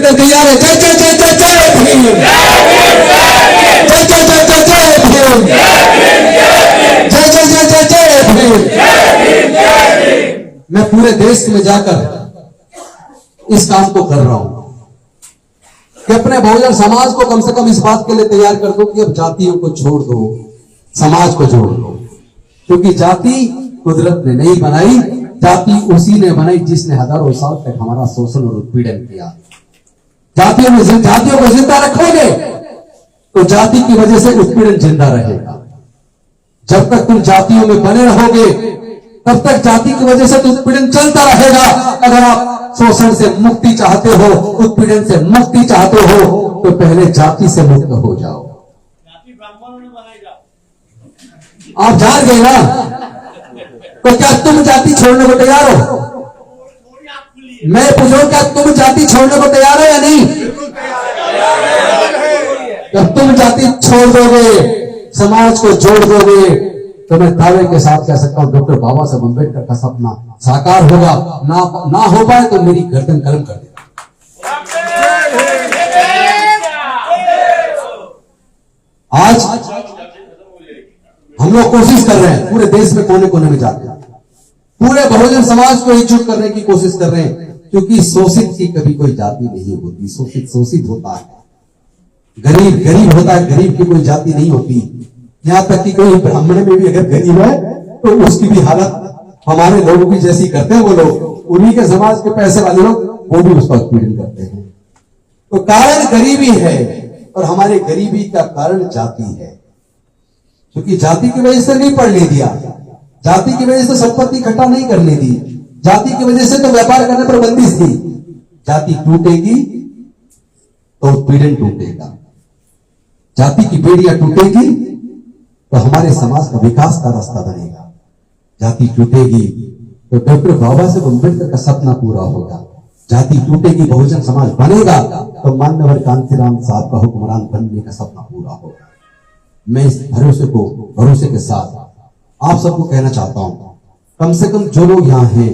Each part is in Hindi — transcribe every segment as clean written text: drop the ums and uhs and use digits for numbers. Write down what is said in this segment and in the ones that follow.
कर तैयार है। जय जय जय जय जय भीम, जय जय जय जय जय भीम, जय जय जय जय जय भीम। मैं पूरे देश में जाकर इस काम को कर रहा हूं कि अपने बहुजन समाज को कम से कम इस बात के लिए तैयार कर दो कि अब जातियों को छोड़ दो, समाज को जोड़ दो। क्योंकि जाति कुदरत ने नहीं बनाई, जाति उसी ने बनाई जिसने हजारों साल तक हमारा शोषण और उत्पीड़न किया। जातियों को जिंदा रखोगे तो जाति की वजह से उत्पीड़न जिंदा रहेगा। जब तक तुम जातियों में बने रहोगे तब तक जाति की वजह से तो उत्पीड़न चलता रहेगा। अगर आप शोषण से मुक्ति चाहते हो, उत्पीड़न से मुक्ति चाहते हो, तो पहले जाति से मुक्त हो जाओ। जाति ब्राह्मणों ने बनाएगा। आप जान गए ना, तो क्या तुम जाति छोड़ने को तैयार हो? मैं पूछूं, क्या तुम जाति छोड़ने को तैयार हो या नहीं? जब तुम जाति छोड़ दोगे, समाज को जोड़ दोगे, तो मैं दावे के साथ कह सकता हूं डॉक्टर बाबा साहब अम्बेडकर का सपना साकार होगा। ना हो पाए तो मेरी गर्दन कलम कर देगा। आज हम लोग कोशिश कर रहे हैं, पूरे देश में कोने कोने में जाते हैं, पूरे बहुजन समाज को एकजुट करने की कोशिश कर रहे हैं। क्योंकि शोषित की कभी कोई जाति नहीं होती, शोषित शोषित होता है, गरीब गरीब होता है, गरीब की कोई जाति नहीं होती। यहां तक कि कोई ब्राह्मण में भी अगर गरीब है तो उसकी भी हालत हमारे लोगों की जैसी करते हैं वो लोग। उन्हीं के समाज के पैसे वाले लोग वो भी उसका उत्पीड़न करते हैं। तो कारण गरीबी है और हमारे गरीबी का कारण जाति है। क्योंकि जाति की वजह से नहीं पढ़ने दिया, जाति की वजह से संपत्ति इकट्ठा नहीं करने दी, जाति की वजह से तो व्यापार करने पर बंदिश थी। जाति टूटेगी तो उत्पीड़न टूटेगा, जाति की बेड़ियां टूटेगी तो हमारे समाज का विकास का रास्ता बनेगा। जाति टूटेगी तो डॉक्टर बाबा साहब अम्बेडकर का सपना पूरा होगा। जाति टूटेगी, बहुजन समाज बनेगा तो मान्यवर कांतिराम साहब का हुक्मरान बनने का सपना पूरा होगा। मैं इस भरोसे के साथ आप सबको कहना चाहता हूं, कम से कम जो लोग यहां हैं,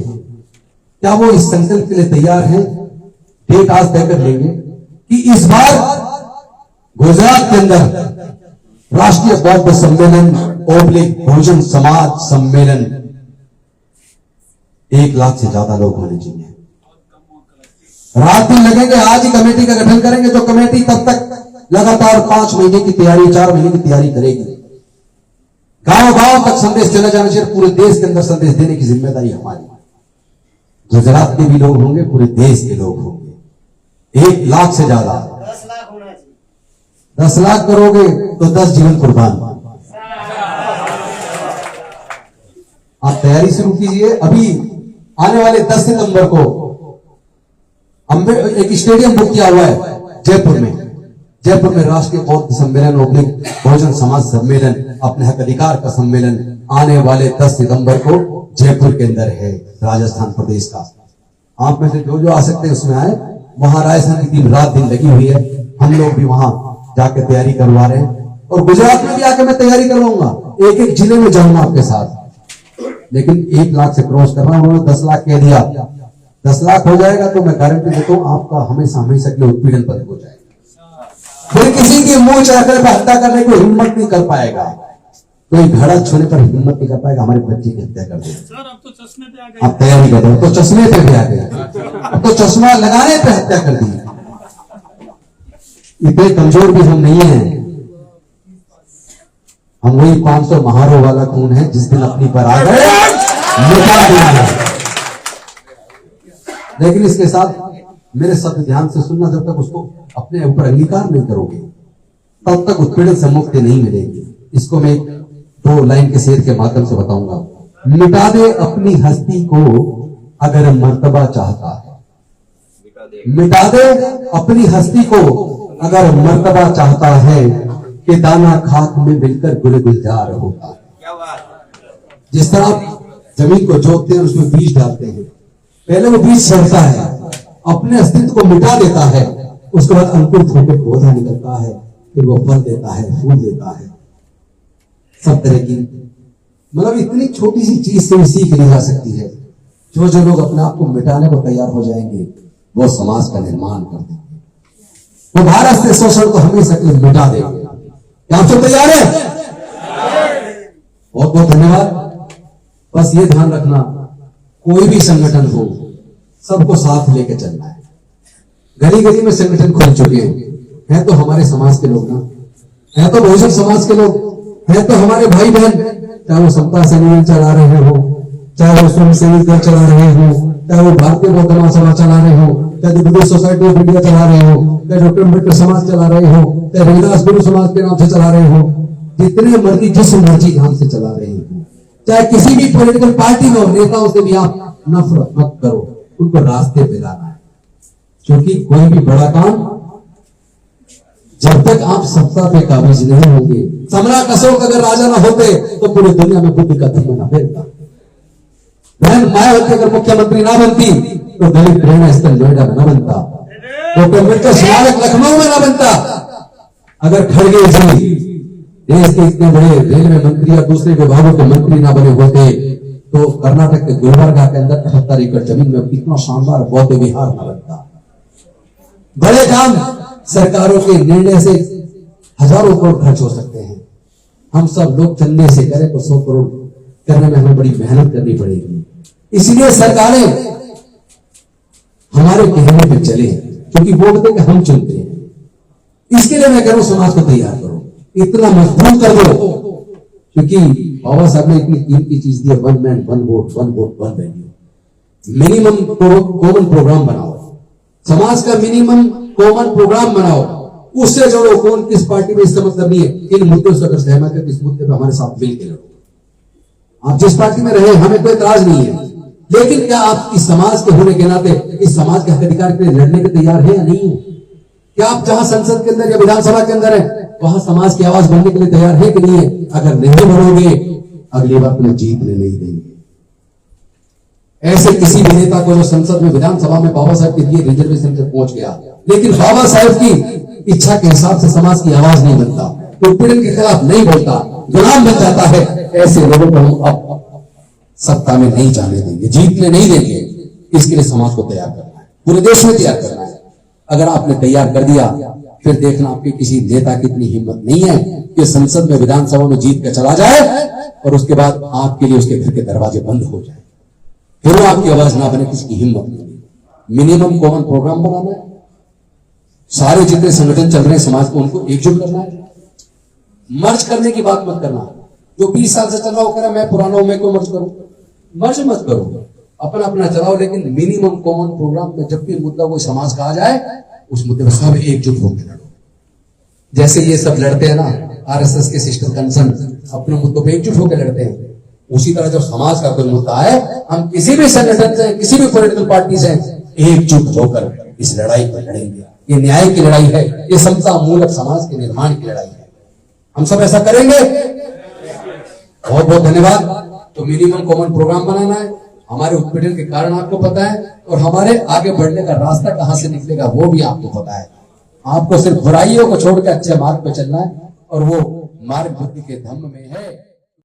क्या वो इस संकल्प के लिए तैयार हैं? डेट आज तय कर लेंगे कि इस बार गुजरात के अंदर राष्ट्रीय बौद्ध सम्मेलन / बहुजन समाज सम्मेलन 1 लाख से ज्यादा लोग होने चाहिए। रात दिन लगेंगे, आज ही कमेटी का गठन करेंगे। जो कमेटी तब तक लगातार 5 महीने की तैयारी, 4 महीने की तैयारी करेगी। गांव गांव तक संदेश चला जाना चाहिए, पूरे देश के अंदर संदेश देने की जिम्मेदारी हमारी। गुजरात के भी लोग होंगे, पूरे देश के लोग होंगे। 1 लाख से ज्यादा, 10 लाख होना चाहिए। 10 लाख करोगे तो 10 जीवन कुर्बान। आप तैयारी शुरू कीजिए। अभी आने वाले 10 सितंबर को एक स्टेडियम बुक किया हुआ है जयपुर में राष्ट्रीय बौद्ध सम्मेलन / बहुजन समाज सम्मेलन, अपने हक अधिकार का सम्मेलन आने वाले 10 सितंबर को जयपुर के अंदर है, राजस्थान प्रदेश का। आप में से जो आ सकते हैं उसमें आए। वहां राजस्थान की टीम रात दिन लगी हुई है, हम लोग भी वहां जाके तैयारी करवा रहे हैं। और गुजरात में भी आके मैं तैयारी करवाऊंगा, एक एक जिले में जाऊंगा आपके साथ। लेकिन 1 लाख से क्रॉस करना, उन्होंने 10 लाख कह दिया। 10 लाख हो जाएगा तो मैं गारंटी देता हूं आपका हमेशा के लिए उत्पीड़न बंद हो जाएगा। फिर किसी की मुंह चढ़कर हत्या करने को हिम्मत नहीं कर पाएगा, कोई घड़ा छूने पर हिम्मत नहीं कर पाएगा हमारे बच्चे की हत्या कर देगा। सर अब तो चश्मे पे आ गए। आप तैयारी कर रहे हो तो चश्मे पे भी आ गए, अब तो चश्मा लगाने पे हत्या कर दी। इतने कमजोर भी हम नहीं हैं, हम वही 500 महारों वाला खून है जिस दिन अपनी पर आ गए मिटा दिया है। लेकिन इसके साथ मेरे शब्द ध्यान से सुनना, जब तक उसको अपने ऊपर अंगीकार नहीं करोगे तब तक उत्पीड़न से मुक्ति नहीं मिलेगी। इसको मैं 2 लाइन के शेर के माध्यम से बताऊंगा। मिटा दे अपनी हस्ती को अगर मर्तबा चाहता है, मिटा दे अपनी हस्ती को अगर मर्तबा चाहता है, कि दाना खाक में मिलकर गुल गुलजार होता है। क्या बात। जिस तरह आप जमीन को जोतते हैं, उसमें बीज डालते हैं, पहले वो बीज सड़ता है, अपने अस्तित्व को मिटा देता है, उसके बाद अंकुरित होकर पौधा निकलता है, फिर वो फल देता है, फूल देता है। सब तरह की मतलब इतनी छोटी सी चीज से भी सीख ली जा सकती है। जो लोग अपने आप को मिटाने को तैयार हो जाएंगे वो समाज का निर्माण कर देंगे। वो भारत से शोषण को हमेशा के लिए मिटा देंगे। क्या आप सब तैयार हैं? बहुत बहुत धन्यवाद। बस ये ध्यान रखना, कोई भी संगठन हो सबको साथ लेके चलना है। गली गली में संगठन खुल चुके हैं तो हमारे समाज के लोग ना, है तो बहुजन समाज के लोग, है तो हमारे भाई बहन, चाहे वो समता सैनिक चला रहे हो, चाहे वो स्वयं सेवी दल चला रहे हो, चाहे वो भारतीय बौद्ध महासभा चला रहे हो, चाहे बुद्धिस्ट सोसाइटी ऑफ इंडिया चला रहे हो, चाहे डॉक्टर अम्बेडकर समाज चला रहे हो, चाहे रविदास गुरु समाज के नाम से चला रहे हो, जितने मर्जी जिस मर्जी नाम से चला रहे हो, चाहे किसी भी पॉलिटिकल पार्टी में हो, नेताओं से भी आप नफरत मत करो, उनको रास्ते पे लाना है। क्योंकि कोई भी बड़ा काम जब तक आप सत्ता पे काबिज नहीं होंगे, सम्राट अशोक अगर राजा ना होते तो पूरी दुनिया में बुद्ध का धर्म ना फैलता, बहन मायावती अगर मुख्यमंत्री ना बनती तो दलित प्रेरणा स्थल नोएडा में ना बनता, डॉक्टर अम्बेडकर स्मारक लखनऊ में ना बनता, अगर खड़गे जी देश के इतने बड़े रेलवे मंत्री या दूसरे विभागों के मंत्री ना बने होते तो कर्नाटक के गुलबर्गा के अंदर 78 एकड़ जमीन में कितना शानदार बौद्ध विहार ना बनता। बड़े काम सरकारों के निर्णय से हजारों करोड़ खर्च हो सकते हैं, हम सब लोग चंदे से करें तो 100 करोड़ करने में हमें बड़ी मेहनत करनी पड़ेगी। इसलिए सरकारें हमारे कहने पे चले, क्योंकि वोट देकर हम चुनते हैं। इसके लिए मैं कह रहा हूं समाज को तैयार करो, इतना मजबूत कर दो, क्योंकि बाबा साहब ने इतनी कीमती चीज दी है, 1 man 1 vote 1 vote 1 value. Minimum common program बनाओ, समाज का मिनिमम कॉमन प्रोग्राम बनाओ, उससे जोड़ो कौन किस पार्टी में इसका मतलब नहीं है, इन मुद्दों से अगर सहमत है इस मुद्दे पर हमारे साथ मिलकर लड़ो। आप जिस पार्टी में रहे हमें कोई इतराज नहीं है, लेकिन क्या आप इस समाज के होने के नाते इस समाज के हक अधिकार के लिए लड़ने के तैयार है या नहीं है? क्या आप जहां संसद के अंदर या विधानसभा के अंदर है वहां समाज की आवाज बनने के लिए तैयार है कि नहीं है? अगर नहीं बनोगे अगली बार तुम्हें जीतने नहीं देंगे। ऐसे किसी भी नेता को जो संसद में विधानसभा में बाबा साहब के दिए रिजर्वेशन तक पहुंच गया, लेकिन बाबा साहब की इच्छा के हिसाब से समाज की आवाज नहीं बनता, उत्पीड़न के खिलाफ नहीं बोलता, गुलाम बन जाता है, ऐसे लोगों को हम अब सत्ता में नहीं जाने देंगे, जीतने नहीं देंगे। इसके लिए समाज को तैयार करना है, पूरे देश में तैयार करना है। अगर आपने तैयार कर दिया फिर देखना आपके किसी नेता की इतनी हिम्मत नहीं है कि संसद में विधानसभा में जीत कर चला जाए और उसके बाद आपके लिए उसके घर के दरवाजे बंद हो जाए, फिर वो आपकी आवाज ना बने, किसकी हिम्मत नहीं। मिनिमम कॉमन प्रोग्राम बनाना है, सारे जितने संगठन चल रहे हैं समाज को उनको एकजुट करना है, मर्ज करने की बात मत करना। जो 20 साल से चल रहा हो कह रहा मैं पुराना हूं मैं क्यों मर्ज करूं, मर्ज मत करो, अपना अपना चलाओ, लेकिन मिनिमम कॉमन प्रोग्राम में जब भी मुद्दा कोई समाज का आ जाए उस मुद्दे में सब एकजुट होकर लड़ो। जैसे ये सब लड़ते हैं ना, आरएसएस के सिस्टर कंसर्न अपने मुद्दों पर एकजुट होकर लड़ते हैं, उसी तरह जब समाज का कोई मुद्दा है हम किसी भी संगठन से किसी भी पॉलिटिकल पार्टी से एकजुट होकर इस लड़ाई पर लड़ेंगे। ये न्याय की लड़ाई है, ये समता मूलक समाज के निर्माण की लड़ाई है, हम सब ऐसा करेंगे। बहुत बहुत धन्यवाद। तो मिनिमम कॉमन प्रोग्राम बनाना है, हमारे उत्पीड़न के कारण आपको पता है और हमारे आगे बढ़ने का रास्ता कहां से निकलेगा वो भी आपको पता है। आपको सिर्फ बुराइयों को छोड़कर अच्छे मार्ग पर चलना है और वो मार्ग बुद्धि के धम्म में है।